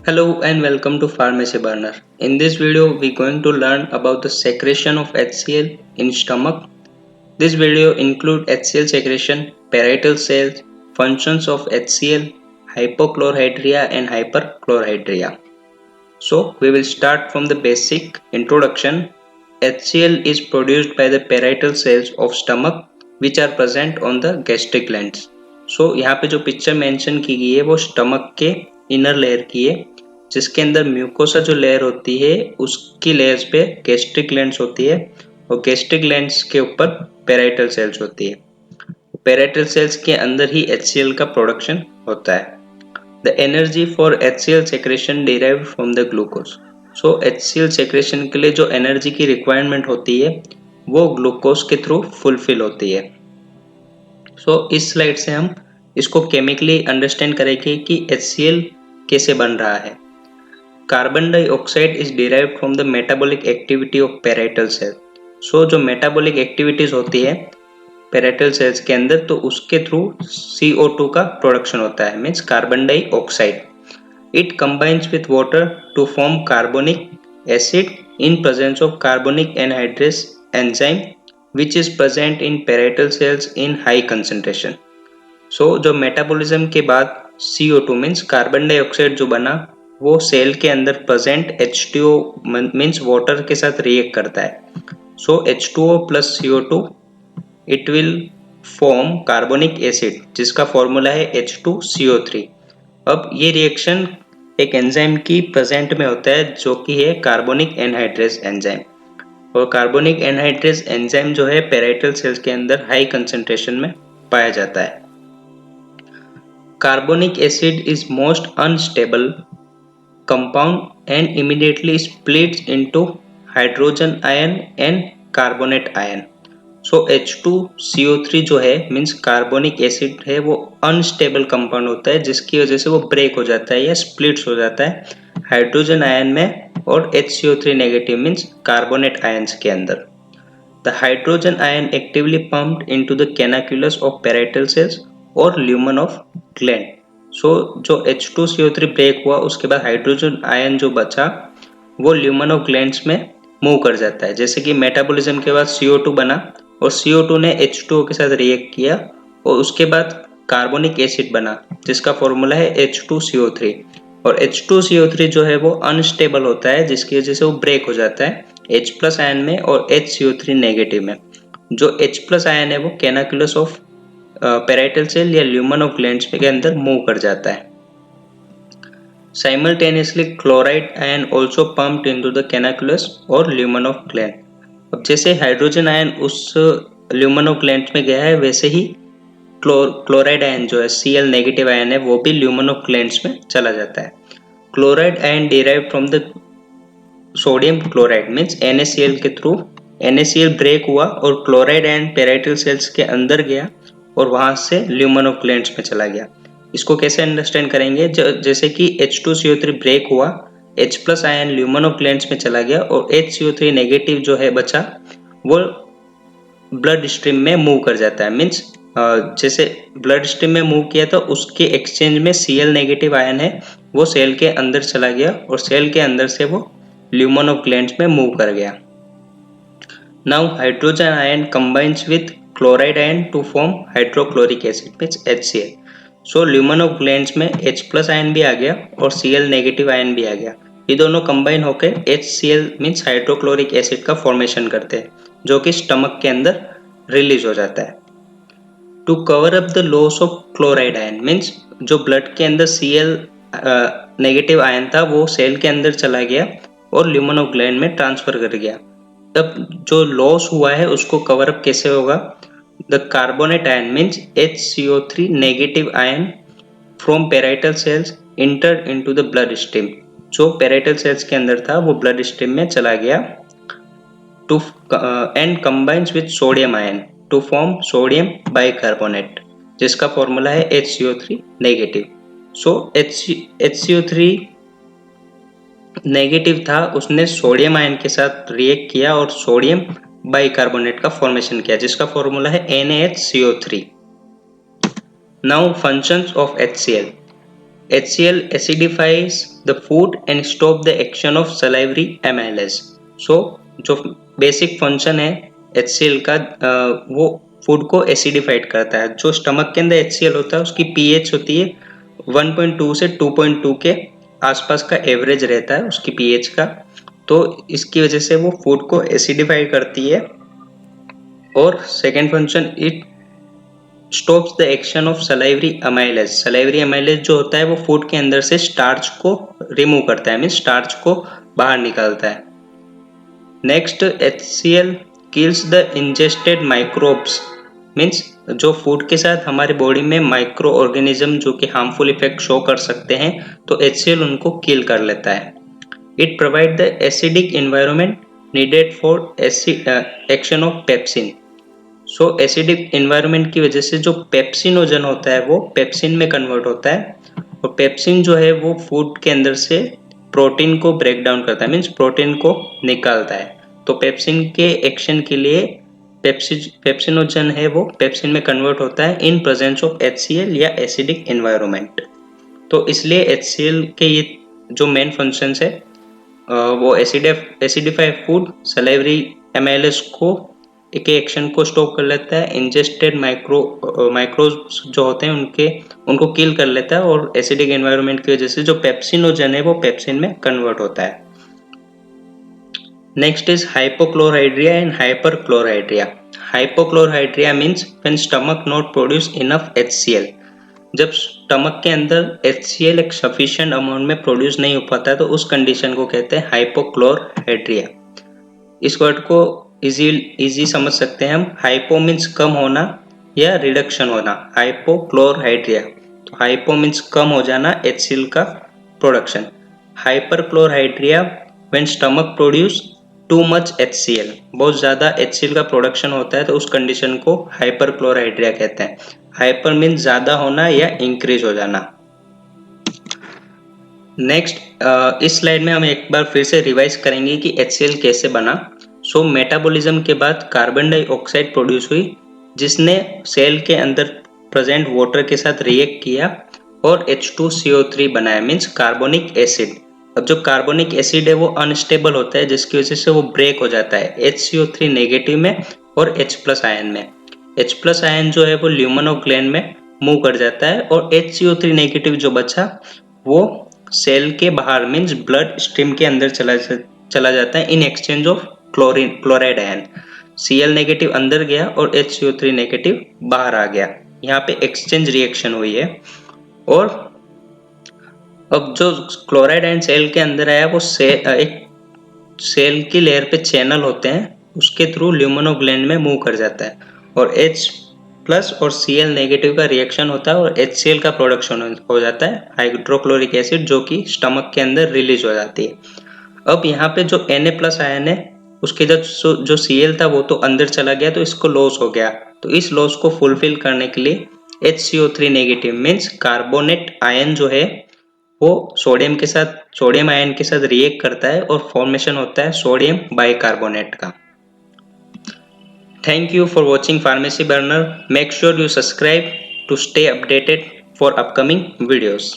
Hello and welcome to Pharmacy Burner. In this video, we're going to learn about the secretion of HCl in stomach. This video includes HCl secretion, parietal cells, functions of HCl, hypochlorhydria and hyperchlorhydria. So we will start from the basic introduction. HCl is produced by the parietal cells of stomach which are present on the gastric glands. So यहाँ पे जो picture mention की गई है वो stomach के inner layer की है जिसके अंदर म्यूकोसा जो लेयर होती है उसकी लेयर्स पे गैस्ट्रिक ग्लैंड्स होती है और गैस्ट्रिक ग्लैंड्स के ऊपर पैराइटल सेल्स होती है। पैराइटल सेल्स के अंदर ही HCl का प्रोडक्शन होता है। The energy for HCl secretion derived from the glucose. So HCl secretion के लिए जो एनर्जी की रिक्वायरमेंट होती है वो ग्लूकोज के थ्रू फुलफिल होती है। इस स्लाइड से हम इसको केमिकली अंडरस्टैंड करेंगे कि HCl कैसे बन रहा है। Carbon dioxide is derived from the metabolic activity of parietal cell. जो मेटाबॉलिक एक्टिविटीज होती है पैराइटल सेल्स के अंदर तो उसके थ्रू CO2 का प्रोडक्शन होता है, means carbon dioxide. It combines with water to form carbonic acid in presence of carbonic anhydrase enzyme which is present in parietal cells in high concentration. जो metabolism के बाद CO2 मीन्स कार्बन डाइऑक्साइड जो बना वो cell के अंदर present H2O means water के साथ रिएक्ट करता है। H2O plus CO2 it will form carbonic acid जिसका फॉर्मूला है H2CO3। अब ये रिएक्शन एक एंजाइम की प्रेजेंट में होता है जो कि है कार्बोनिक एनहाइड्रेस एंजाइम, और कार्बोनिक एनहाइड्रेस एंजाइम जो है पैराइटल सेल्स के अंदर हाई कंसंट्रेशन में पाया जाता है। Carbonic acid is most unstable compound and immediately splits into hydrogen ion and carbonate ion. H2CO3 जो है मीन्स कार्बोनिक एसिड है वो अनस्टेबल कंपाउंड होता है जिसकी वजह से वो ब्रेक हो जाता है या स्प्लिट्स हो जाता है हाइड्रोजन आयन में और HCO3 negative means carbonate ions के अंदर। The hydrogen ion actively pumped into the canaliculus of parietal cells और ल्यूमन ऑफ ग्लैंड। जो H2CO3 ब्रेक हुआ उसके बाद हाइड्रोजन आयन जो बचा वो ल्यूमन ऑफ ग्लैंड्स में मूव कर जाता है। जैसे कि मेटाबॉलिज्म के बाद CO2 बना और CO2 ने H2O के साथ रिएक्ट किया और उसके बाद कार्बोनिक एसिड बना जिसका फॉर्मूला है H2CO3, और H2CO3 जो है वो अनस्टेबल होता है जिसकी वजह से वो ब्रेक हो जाता है H प्लस आयन में और HCO3 नेगेटिव में। जो H प्लस आयन है वो कैनाक्युलस ऑफ पैराइटल सेल या ल्यूमन ऑफ ग्लैंड्स के अंदर मूव कर जाता है। Simultaneously chloride ion also pumped into the canaliculus और ल्यूमन ऑफ ग्लैंड। अब जैसे हाइड्रोजन आयन उस ल्यूमन ऑफ ग्लैंड में गया है वैसे ही क्लोराइड आयन जो है Cl नेगेटिव आयन है वो भी ल्यूमन ऑफ ग्लैंड्स में चला जाता है। Chloride ion derive from the sodium chloride means NaCl के थ्रू NaCl ब्रेक हुआ और क्लोराइड आयन पैराइटल सेल्स के अंदर गया और वहां से ल्यूमन ऑफ ग्लैंड्स में चला गया। इसको कैसे अंडरस्टैंड करेंगे, जैसे कि H2CO3 ब्रेक हुआ, H plus ion lumen of glands में चला गया और HCO3 नेगेटिव जो है बचा वो ब्लड स्ट्रीम में मूव कर जाता है। मीन्स जैसे ब्लड स्ट्रीम में मूव किया तो उसके एक्सचेंज में Cl नेगेटिव आयन है वो सेल के अंदर चला गया और सेल के अंदर से वो ल्यूमन ऑफ ग्लैंड्स में मूव कर गया। Now hydrogen ion combines with chloride ion to form hydrochloric acid means HCl। Lumen of glands में H प्लस आयन भी आ गया और Cl नेगेटिव आयन भी आ गया। ये दोनों कंबाइन होकर HCl मीन्स हाइड्रोक्लोरिक एसिड का फॉर्मेशन करते हैं जो कि स्टमक के अंदर रिलीज हो जाता है। To cover up the loss of chloride ion means जो ब्लड के अंदर Cl नेगेटिव आयन था वो सेल के अंदर चला गया और ल्यूमन ऑफ ग्लैंड में ट्रांसफर कर गया। तब जो लॉस हुआ है उसको कवर अप कैसे होगा, the carbonate ion means HCO3 negative ion from parietal cells enter into the blood stream. जो पैराइटल सेल्स के अंदर था वो ब्लड स्ट्रीम में चला गया to and combines with sodium ion to form sodium bicarbonate जिसका फॉर्मूला है HCO3 नेगेटिव। HCO3 नेगेटिव था उसने सोडियम आयन के साथ रिएक्ट किया और सोडियम बाइकार्बोनेट का फॉर्मेशन किया जिसका फॉर्मूला है NaHCO3। Now functions of HCl। HCl acidifies the food and stop the action of salivary amylase. So जो बेसिक फंक्शन है HCl का वो फूड को एसिडिफाइड करता है। जो स्टमक के अंदर HCl होता है उसकी pH होती है 1.2 से 2.2 के आसपास का एवरेज रहता है उसकी pH का। तो इसकी वजह से वो फूड को एसिडिफाई करती है। और second function, it stops the action of salivary amylase. Salivary amylase जो होता है वो फूड के अंदर से स्टार्च को रिमूव करता है, मीन्स स्टार्च को बाहर निकालता है। Next, HCl kills the ingested microbes, means जो फूड के साथ हमारे बॉडी में माइक्रो ऑर्गेनिज्म जो कि हार्मफुल इफेक्ट शो कर सकते हैं, तो HCl उनको किल कर लेता है। It provide the acidic environment needed for action of pepsin. So acidic environment की वजह से जो पेप्सिनोजन होता है वो पेप्सिन में कन्वर्ट होता है, और पेप्सिन जो है वो फूड के अंदर से प्रोटीन को ब्रेक डाउन करता है, मीन्स प्रोटीन को निकालता है। तो पेप्सिन के एक्शन के लिए पेप्सिनोजन है वो पेप्सिन में कन्वर्ट होता है इन प्रेजेंस ऑफ HCl या एसिडिक एनवायरनमेंट। तो इसलिए HCl के ये जो मेन फंक्शंस है वो एसिडिफाई फूड, सलाइवरी एमाइलेज को के एक्शन को स्टॉप कर लेता है, इंजेस्टेड माइक्रोब्स जो होते हैं उनको किल कर लेता है, और एसिडिक एनवायरनमेंट की वजह से जो पेप्सिनोजन है वो पेप्सिन में कन्वर्ट होता है। Next is hypochlorhydria and hyperchlorhydria. Hypochlorhydria means when stomach not produce enough HCl। जब स्टमक के अंदर HCl एक सफिशिएंट अमाउंट में प्रोड्यूस नहीं हो पाता है तो उस कंडीशन को कहते हैं हाइपोक्लोरहाइड्रिया। इस वर्ड को इजी समझ सकते हैं हम। हाइपो मीन्स कम होना या रिडक्शन होना, हाइपोक्लोरहाइड्रिया। तो हाइपो मीन्स कम हो जाना HCl का production. Hyperchlorhydria when stomach produce too much HCl, बहुत ज्यादा HCl का प्रोडक्शन होता है तो उस कंडीशन को हाइपरक्लोरहाइड्रिया कहते हैं। हाइपर मीन्स ज्यादा होना या इंक्रीज हो जाना। नेक्स्ट, इस स्लाइड में हम एक बार फिर से रिवाइज करेंगे कि HCl कैसे बना। सो मेटाबॉलिज्म के बाद कार्बन डाइऑक्साइड प्रोड्यूस हुई जिसने सेल के अंदर प्रेजेंट वाटर के साथ रिएक्ट किया और H2CO3 बनाया, मीन्स कार्बोनिक एसिड। अब जो कार्बोनिक एसिड है वो अनस्टेबल होता है जिसकी वजह से वो ब्रेक हो जाता है HCO3 नेगेटिव में और H+ आयन में। H+ आयन जो है वो ल्यूमन ऑफ ग्लैंड में मूव कर जाता है और HCO3 नेगेटिव जो बचा वो सेल के बाहर मीन्स ब्लड स्ट्रीम के अंदर चला जाता है in exchange of chloride ion. Cl negative अंदर गया और HCO3 नेगेटिव बाहर आ गया। यहाँ पे एक्सचेंज रिएक्शन हुई है। और अब जो क्लोराइड आयन सेल के अंदर आया वो एक सेल की लेयर पे चैनल होते हैं उसके थ्रू ल्यूमन ऑफ ग्लैंड में मूव कर जाता है और H+ और Cl नेगेटिव का रिएक्शन होता है और HCl का प्रोडक्शन हो जाता है, हाइड्रोक्लोरिक एसिड, जो कि स्टमक के अंदर रिलीज हो जाती है। अब यहाँ पे जो Na+ आयन है उसके जो Cl था वो तो अंदर चला गया तो इसको लॉस हो गया। तो इस लॉस को फुलफिल करने के लिए HCO3 negative means carbonate ion जो है वो सोडियम आयन के साथ रिएक्ट करता है और फॉर्मेशन होता है सोडियम बाइकार्बोनेट का। Thank you for watching Pharmacy Burner. Make sure you subscribe to stay updated for upcoming videos.